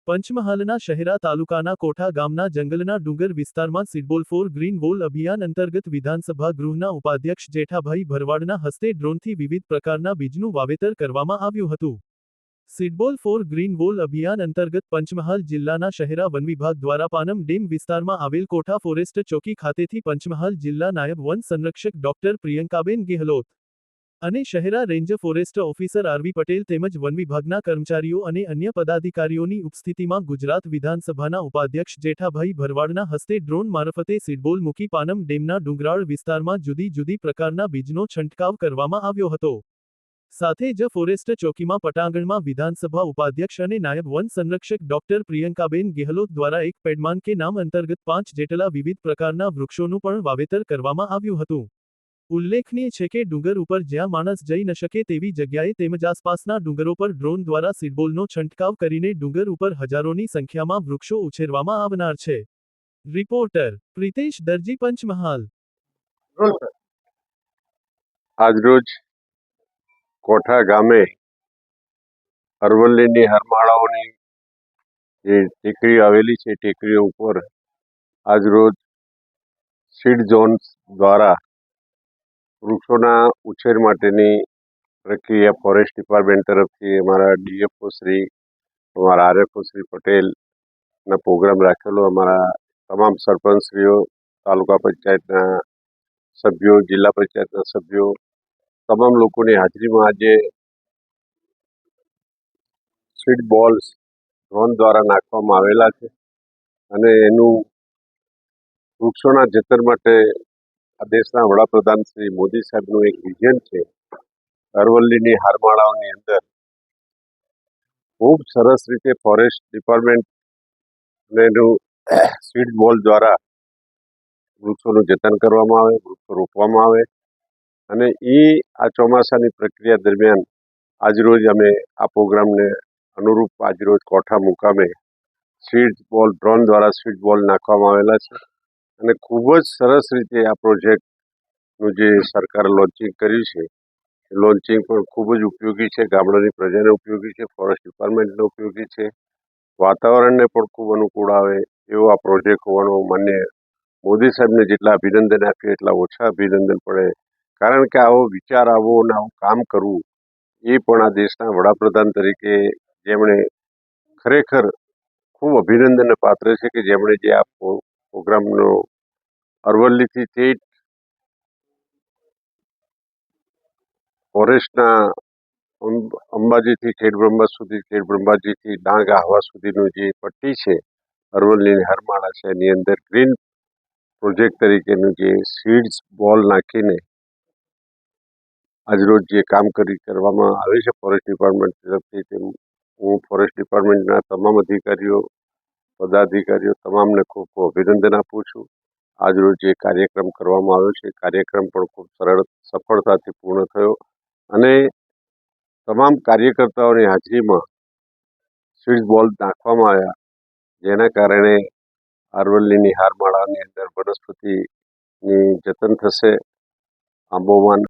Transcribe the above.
પંચમહાલના શહેરા તાલુકાના કોઠા ગામના જંગલના ડુંગર વિસ્તારમાં સીડબોલ ફોર ગ્રીન વોલ અભિયાન અંતર્ગત વિધાનસભા ગૃહના ઉપાધ્યક્ષ જેઠાભાઈ ભરવાડના હસ્તે ડ્રોનથી વિવિધ પ્રકારના બીજનું વાવેતર કરવામાં આવ્યું હતું। સીડબોલ ફોર ગ્રીન વોલ અભિયાન અંતર્ગત પંચમહાલ જિલ્લાના શહેરા વન વિભાગ દ્વારા પાનમ ડેમ વિસ્તારમાં આવેલ કોઠા ફોરેસ્ટ ચોકી ખાતેથી પંચમહાલ જિલ્લા નાયબ વન સંરક્ષક ડોક્ટર પ્રિયંકાબેન ગેહલોત અને Shehera range forest officer R V Patel તેમજ વન વિભાગના કર્મચારીઓ અને અન્ય પદાધિકારીઓની ઉપસ્થિતિમાં ગુજરાત વિધાનસભાના ઉપાધ્યક્ષ જેઠાભાઈ ભરવાડના હસ્તે ડ્રોન મારફતે સીડબોલ મૂકી પાનમ ડેમના ડુંગરાળ વિસ્તારમાં જુદી જુદી પ્રકારના બીજનો છંટકાવ કરવામાં આવ્યો હતો। સાથે જ ફોરેસ્ટ ચોકીમાં પટાંગણમાં વિધાનસભા ઉપાધ્યક્ષ અને નાયબ વન સંરક્ષક ડોક્ટર પ્રિયંકાબેન ગેહલોત દ્વારા એક પેડમાન કે નામ અંતર્ગત 5 જેટલા વિવિધ પ્રકારના વૃક્ષોનું પણ વાવેતર કરવામાં આવ્યું હતું। ઉલ્લેખનીય છે કે ડુંગર ઉપર જ્યાં માણસ જઈ ન શકે તેવી જગ્યાએ તેમજ આસપાસના ડુંગરો પર ડ્રોન દ્વારા સીડબોલનો છંટકાવ કરીને ડુંગર ઉપર હજારોની સંખ્યામાં વૃક્ષો ઉછેરવામાં આવનાર છે। રિપોર્ટર પ્રિતેશ દરજી, પંચમહાલ। આજરોજ કોઠા ગામે અરવલ્લીની હરમાળાઓની જે ટેકરી આવેલી છે, ટેકરીઓ ઉપર આજરોજ સીડ ઝોન દ્વારા વૃક્ષોના ઉછેર માટેની પ્રક્રિયા ફોરેસ્ટ ડિપાર્ટમેન્ટ તરફથી અમારા ડીએફઓ શ્રી, અમારા આરએફઓ શ્રી પટેલના પ્રોગ્રામ રાખેલો। અમારા તમામ સરપંચશ્રીઓ, તાલુકા પંચાયતના સભ્યો, જિલ્લા પંચાયતના સભ્યો, તમામ લોકોની હાજરીમાં આજે સીડ બોલ્સ ડ્રોન દ્વારા નાખવામાં આવેલા છે અને એનું વૃક્ષોના જતન માટે આ દેશના વડાપ્રધાન શ્રી મોદી સાહેબનું એક વિઝન છે। અરવલ્લીની હારમાળાઓની અંદર ખૂબ સરસ રીતે ફોરેસ્ટ ડિપાર્ટમેન્ટ અને એનું સીડ બોલ દ્વારા વૃક્ષોનું જતન કરવામાં આવે, વૃક્ષો રોપવામાં આવે અને આ ચોમાસાની પ્રક્રિયા દરમિયાન આજરોજ અમે આ પ્રોગ્રામને અનુરૂપ આજરોજ કોઠા મુકામે સીડ બોલ ડ્રોન દ્વારા સીડ બોલ નાખવામાં આવેલા છે અને ખૂબ જ સરસ રીતે આ પ્રોજેક્ટનું જે સરકારે લોન્ચિંગ કર્યું છે, લોન્ચિંગ પણ ખૂબ જ ઉપયોગી છે, ગામડાની પ્રજાને ઉપયોગી છે, ફોરેસ્ટ ડિપાર્ટમેન્ટને ઉપયોગી છે, વાતાવરણને પણ ખૂબ અનુકૂળ આવે એવો આ પ્રોજેક્ટ હોવાનો માન્ય મોદી સાહેબને જેટલા અભિનંદન આપીએ એટલા ઓછા અભિનંદન પડે। કારણ કે આવો વિચાર આવવો અને આવું કામ કરવું એ પણ આ દેશના વડાપ્રધાન તરીકે જેમણે ખરેખર ખૂબ અભિનંદનને પાત્ર છે કે જેમણે જે આ પ્રોગ્રામનો અરવલ્લીથી તે ફોરેસ્ટના અંબાજીથી ખેડબ્રહ્મા સુધી, ખેડબ્રહ્માજીથી ડાંગ આહવા સુધીનું જે પટ્ટી છે, અરવલ્લીની હરમાળા છે, એની અંદર ગ્રીન પ્રોજેક્ટ તરીકેનું જે સીડ્સ બોલ નાખીને આજરોજ જે કામ કરવામાં આવે છે ફોરેસ્ટ ડિપાર્ટમેન્ટ તરફથી, તેમ હું ફોરેસ્ટ ડિપાર્ટમેન્ટના તમામ અધિકારીઓ, પદાધિકારીઓ તમામને ખૂબ ખૂબ અભિનંદન આપું છું। આજરોજ જે કાર્યક્રમ કરવામાં આવ્યો છે, કાર્યક્રમ પણ ખૂબ સફળતાથી પૂર્ણ થયો અને તમામ કાર્યકર્તાઓની હાજરીમાં સીડ બોલ નાખવામાં આવ્યા, જેના કારણે અરવલ્લીની હારમાળાની અંદર વનસ્પતિની જતન થશે, આબોહવાનું